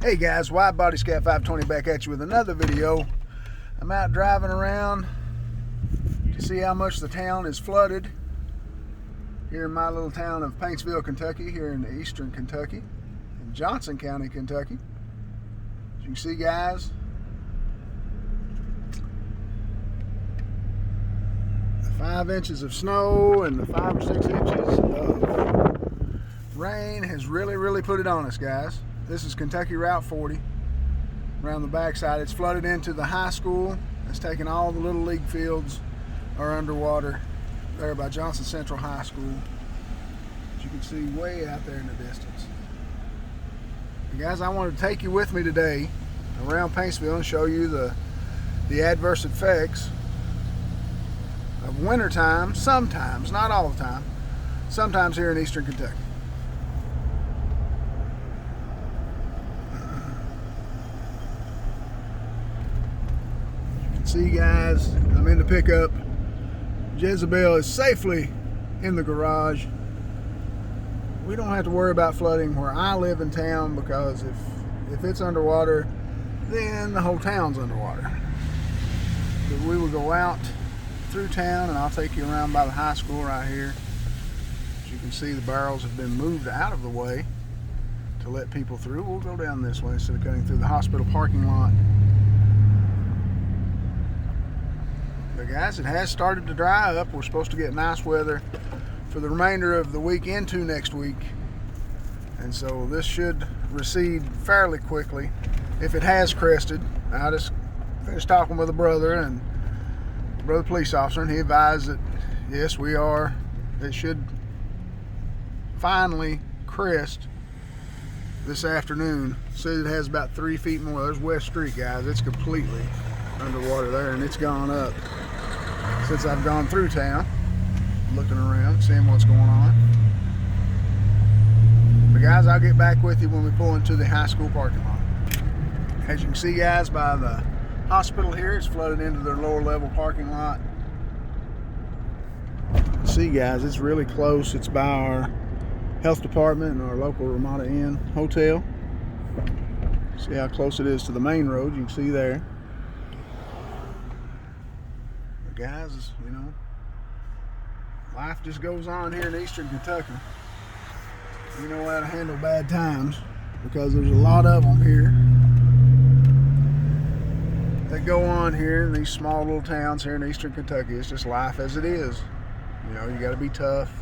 Hey guys, Wide Body Scat 520 back at you with another video. I'm out driving around to see how much the town is flooded here in my little town of Paintsville, Kentucky, here in eastern Kentucky, in Johnson County, Kentucky. As you can see, guys, the 5 inches of snow and the 5 or 6 inches of rain has really put it on us, guys. This is Kentucky Route 40. Around the backside, it's flooded into the high school. It's taken all the little league fields are underwater there by Johnson Central High School. As you can see way out there in the distance. And guys, I wanted to take you with me today around Paintsville and show you the adverse effects of wintertime, sometimes, not all the time, sometimes here in eastern Kentucky. See, guys, I'm in the pickup. Jezebel is safely in the garage. We don't have to worry about flooding where I live in town, because if it's underwater, then the whole town's underwater. But we will go out through town, and I'll take you around by the high school right here. As you can see, the barrels have been moved out of the way to let people through. We'll go down this way instead of cutting through the hospital parking lot. But guys, it has started to dry up. We're supposed to get nice weather for the remainder of the week into next week. And so this should recede fairly quickly if it has crested. I just finished talking with a brother police officer, and he advised that yes, it should finally crest this afternoon. Said it has about 3 feet more. There's West Street, guys. It's completely underwater there, and it's gone up since I've gone through town, looking around, seeing what's going on. But guys, I'll get back with you when we pull into the high school parking lot. As you can see, guys, by the hospital here, it's flooded into their lower level parking lot. See, guys, it's really close. It's by our health department and our local Ramada Inn hotel. See how close it is to the main road. You can see there. Guys, you know, life just goes on here in eastern Kentucky. You know how to handle bad times, because there's a lot of them here that go on here in these small little towns here in eastern Kentucky. It's just life as it is. You know, you got to be tough.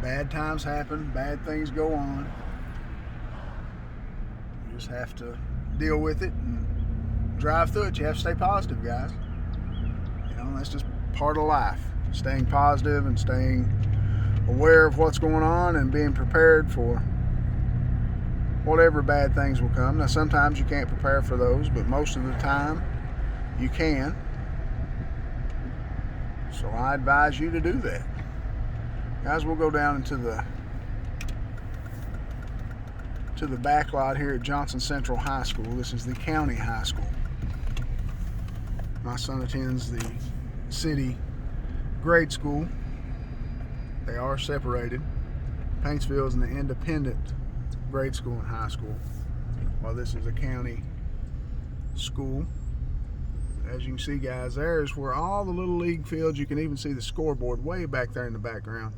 Bad times happen, bad things go on. You just have to deal with it and drive through it. You have to stay positive, guys. You know, that's just part of life. Staying positive and staying aware of what's going on and being prepared for whatever bad things will come. Now, sometimes you can't prepare for those, but most of the time you can. So I advise you to do that. Guys, we'll go down into the back lot here at Johnson Central High School. This is the county high school. My son attends the city grade school. They are separated. Paintsville is an independent grade school and high school, while this is a county school. As you can see, guys, there's where all the little league fields, you can even see the scoreboard way back there in the background.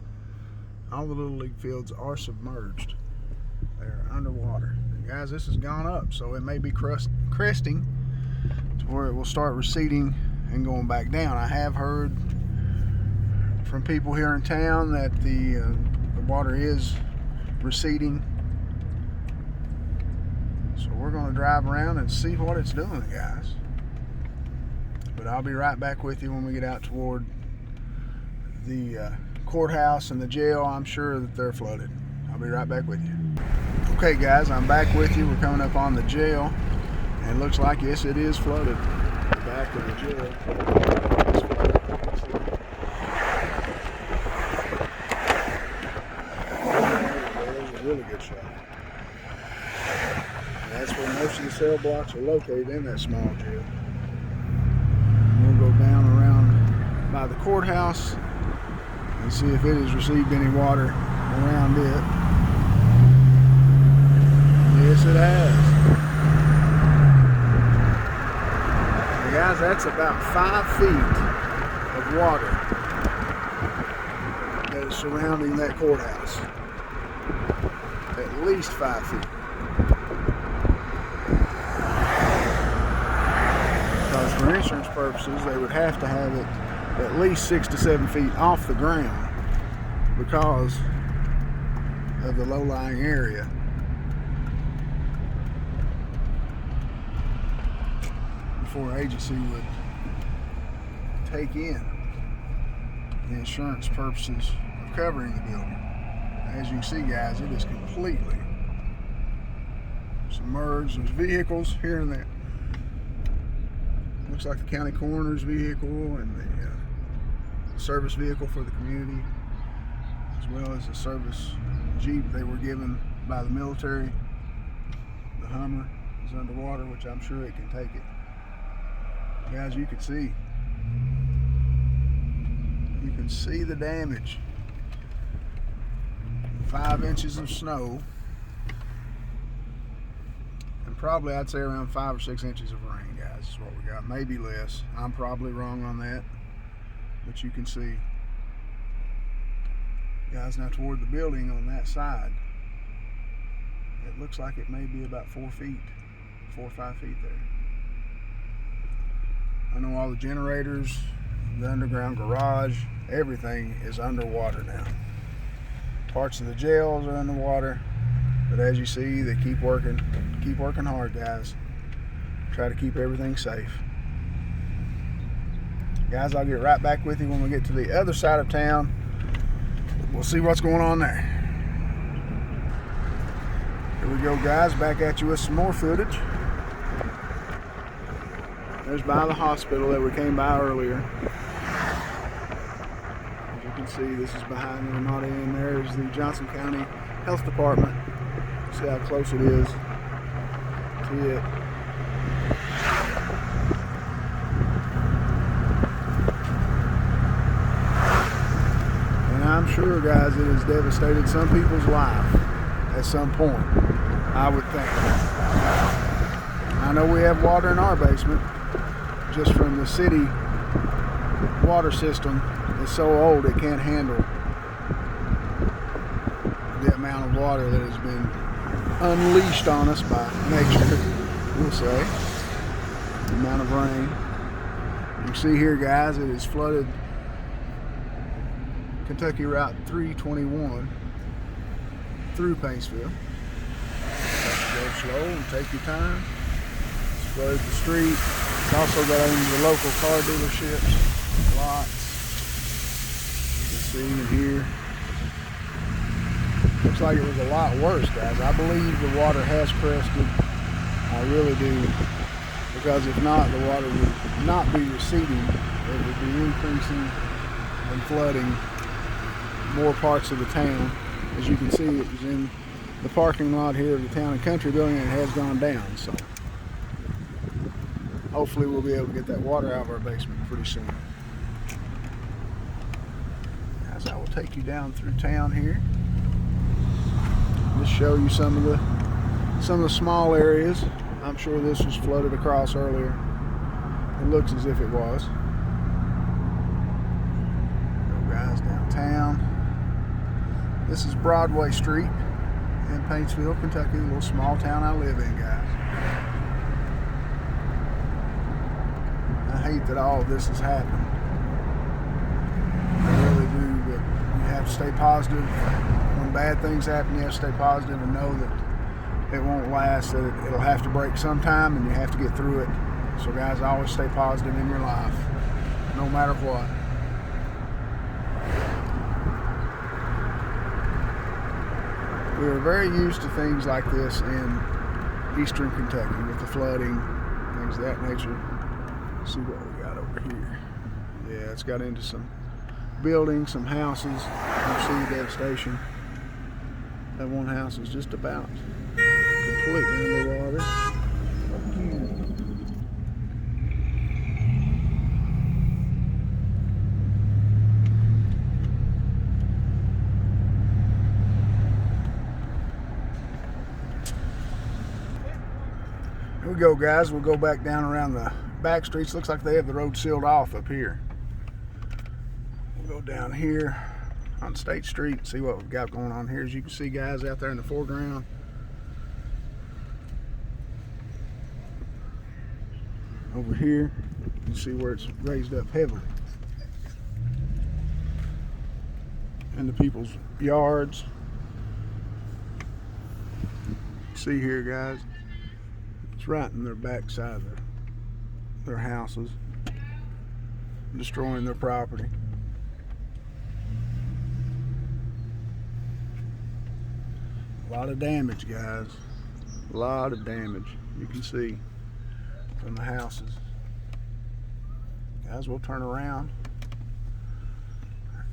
All the little league fields are submerged. They're underwater. And guys, this has gone up, so it may be cresting to where it will start receding and going back down. I have heard from people here in town that the water is receding. So we're going to drive around and see what it's doing, guys. But I'll be right back with you when we get out toward the courthouse and the jail. I'm sure that they're flooded. I'll be right back with you. Okay, guys, I'm back with you. We're coming up on the jail, and it looks like, yes, it is flooded. The back of the jail. There's a really good shot. And that's where most of the cell blocks are located, in that small jail. And we'll go down around by the courthouse and see if it has received any water around it. That's about 5 feet of water that is surrounding that courthouse. At least 5 feet. Because for insurance purposes, they would have to have it at least 6 to 7 feet off the ground because of the low-lying area. Before an agency would take in the insurance purposes of covering the building. As you can see, guys, it is completely submerged. There's vehicles here and there. Looks like the county coroner's vehicle and the service vehicle for the community, as well as the service Jeep they were given by the military. The Hummer is underwater, which I'm sure it can take it. Guys, you can see the damage. 5 inches of snow, and probably I'd say around 5 or 6 inches of rain, guys, is what we got. Maybe less. I'm probably wrong on that, but you can see, guys, now toward the building on that side, it looks like it may be about 4 feet, 4 or 5 feet there. I know all the generators, the underground garage, everything is underwater now. Parts of the jails are underwater, but as you see, they keep working hard, guys. Try to keep everything safe. Guys, I'll get right back with you when we get to the other side of town. We'll see what's going on there. Here we go, guys, back at you with some more footage. There's by the hospital that we came by earlier. As you can see, this is behind the Ramada Inn. There's the Johnson County Health Department. See how close it is to it. And I'm sure, guys, it has devastated some people's life at some point, I would think. I know we have water in our basement, just from the city water system. It's so old it can't handle the amount of water that has been unleashed on us by nature, we'll say. The amount of rain. You can see here, guys, it has flooded Kentucky Route 321 through Paintsville. Go slow and take your time. It's flooded the street. It's also got into the local car dealerships, lots. You can see in here. Looks like it was a lot worse, guys. I believe the water has crested. I really do. Because if not, the water would not be receding. It would be increasing and flooding more parts of the town. As you can see, it was in the parking lot here of the Town and Country building, and it has gone down. So hopefully we'll be able to get that water out of our basement pretty soon. As I will take you down through town here, just show you some of the small areas. I'm sure this was flooded across earlier. It looks as if it was. Go, guys, downtown. This is Broadway Street in Paintsville, Kentucky, a little small town I live in, guys. I hate that all of this has happened. I really do, but you have to stay positive. When bad things happen, you have to stay positive and know that it won't last, that it'll have to break sometime and you have to get through it. So, guys, always stay positive in your life, no matter what. We are very used to things like this in eastern Kentucky with the flooding, things of that nature. Let's see what we got over here. Yeah, it's got into some buildings, some houses. You see the devastation. That one house is just about completely underwater. Here we go, guys. We'll go back down around the back streets. Looks like they have the road sealed off up here. We'll go down here on State Street and see what we've got going on here. As you can see, guys, out there in the foreground, over here, you can see where it's raised up heavily into people's yards. See here, guys, it's right in their backside of their houses, destroying their property. A lot of damage, guys. A lot of damage. You can see from the houses. Guys, we'll turn around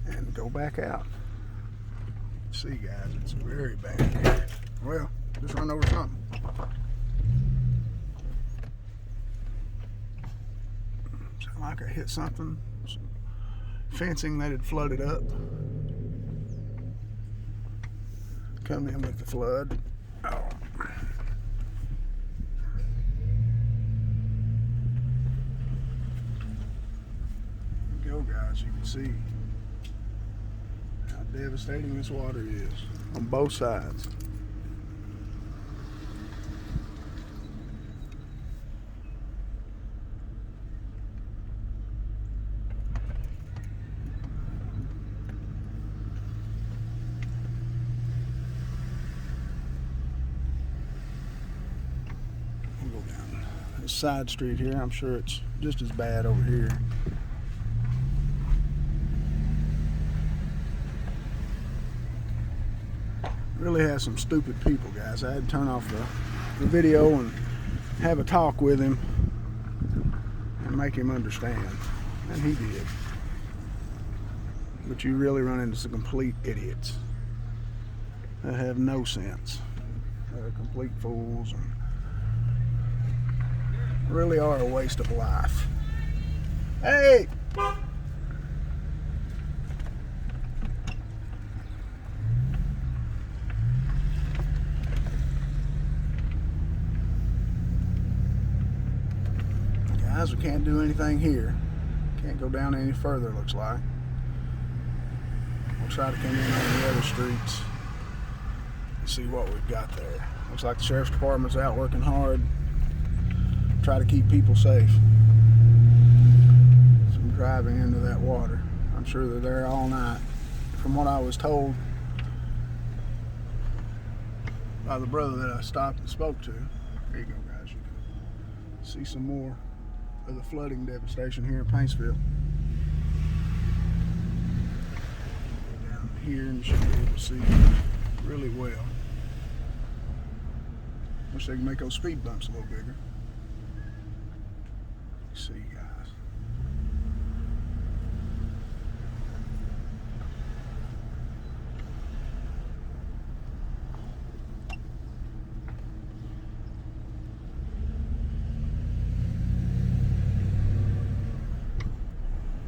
and go back out. See, guys, it's very bad here. Well, just run over something. Sound like I hit something. Some fencing that had flooded up. Come in with the flood. Oh. Go, guys, you can see how devastating this water is on both sides. We'll go down this side street here. I'm sure it's just as bad over here. Really has some stupid people, guys. I had to turn off the video and have a talk with him and make him understand, and he did. But you really run into some complete idiots that have no sense. They're complete fools and really are a waste of life. Hey! Guys, we can't do anything here. Can't go down any further, looks like. We'll try to come in on the other streets and see what we've got there. Looks like the sheriff's department's out working hard. Try to keep people safe from driving into that water. I'm sure they're there all night. From what I was told by the brother that I stopped and spoke to. There you go, guys. You can see some more of the flooding devastation here in Paintsville. Down here, and you should be able to see really well. Wish they could make those speed bumps a little bigger. See, guys.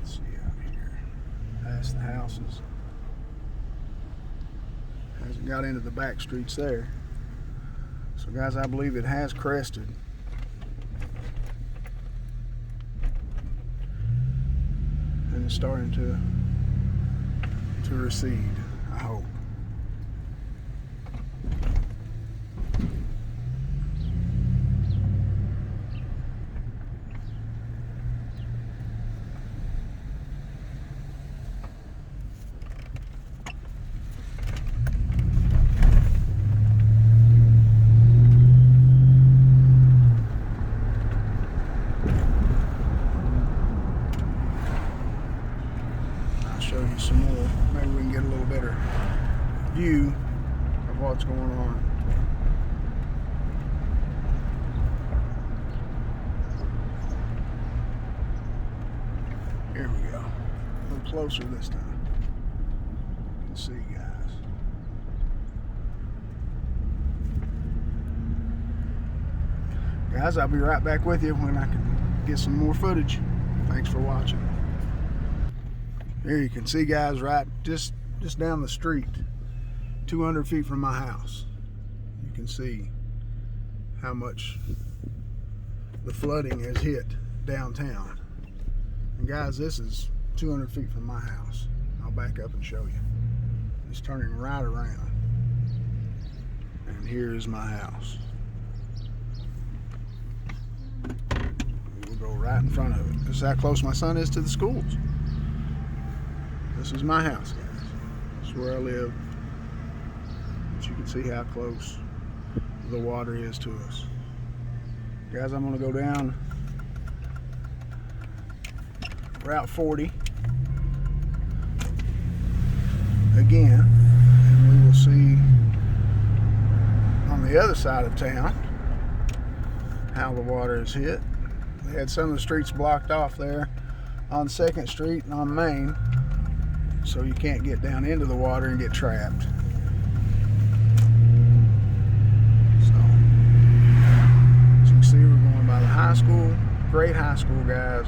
Let's see out here. Past the houses. Hasn't got into the back streets there. So, guys, I believe it has crested. And it's starting to recede, I hope. Show you some more. Maybe we can get a little better view of what's going on. Here we go. A little closer this time. You can see, guys. Guys, I'll be right back with you when I can get some more footage. Thanks for watching. Here you can see, guys, right just down the street, 200 feet from my house. You can see how much the flooding has hit downtown. And guys, this is 200 feet from my house. I'll back up and show you. It's turning right around. And here is my house. We'll go right in front of it. This is how close my son is to the schools. This is my house, guys. This is where I live. But you can see how close the water is to us. Guys, I'm gonna go down Route 40 again, and we will see on the other side of town how the water is hit. They had some of the streets blocked off there on 2nd Street and on Main, so you can't get down into the water and get trapped. So, as you can see, we're going by the high school. Great high school, guys.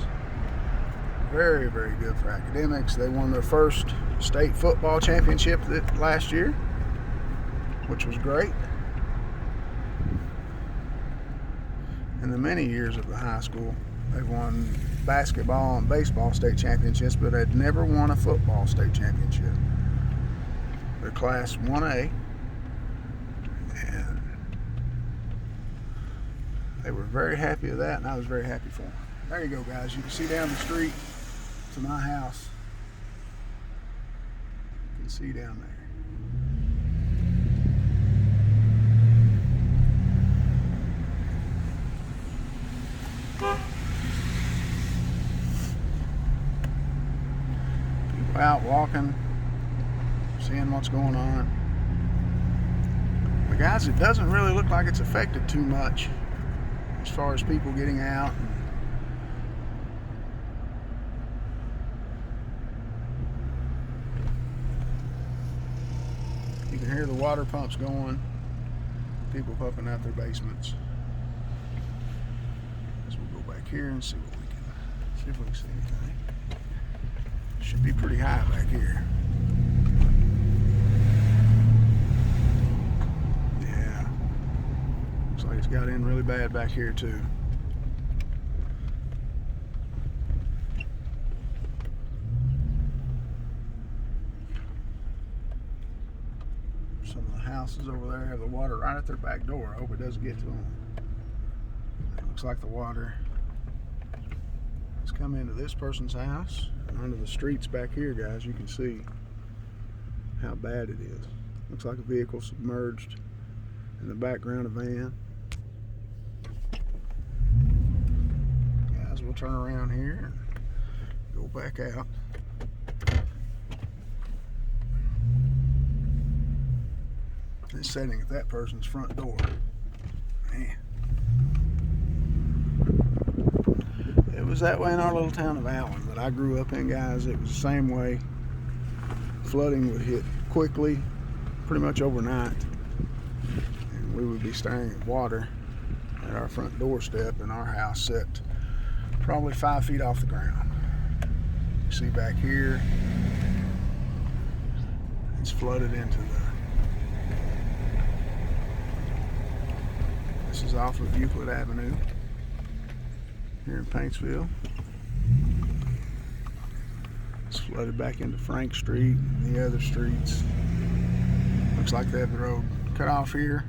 Very, very good for academics. They won their first state football championship last year, which was great. In the many years of the high school, they've won basketball and baseball state championships, but had never won a football state championship. They're Class 1A, and they were very happy with that, and I was very happy for them. There you go, guys. You can see down the street to my house. You can see down there. People out walking, seeing what's going on. But guys, it doesn't really look like it's affected too much as far as people getting out. You can hear the water pumps going, people pumping out their basements. As we go back here and see if we can see anything. Should be pretty high back here. Yeah. Looks like it's got in really bad back here too. Some of the houses over there have the water right at their back door. I hope it doesn't get to them. It looks like the water has come into this person's house and onto the streets back here, guys. You can see how bad it is. Looks like a vehicle submerged in the background of a van. Guys, we'll turn around here and go back out. It's sitting at that person's front door. Man. It was that way in our little town of Allen that I grew up in, guys. It was the same way. Flooding would hit quickly, pretty much overnight. And we would be staring at water at our front doorstep, and our house set probably 5 feet off the ground. You see back here, it's flooded into the... This is off of Euclid Avenue here in Paintsville. It's flooded back into Frank Street and the other streets. Looks like they have the road cut off here,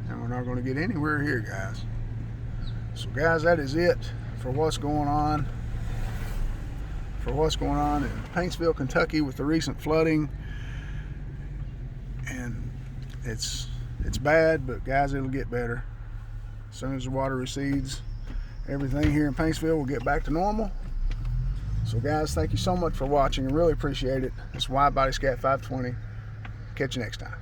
and we're not going to get anywhere here, guys. So guys, that is it for what's going on in Paintsville, Kentucky with the recent flooding. And it's bad, but guys, it'll get better. As soon as the water recedes, everything here in Paintsville will get back to normal. So guys, thank you so much for watching. I really appreciate it. It's Wide Body Scat 520. Catch you next time.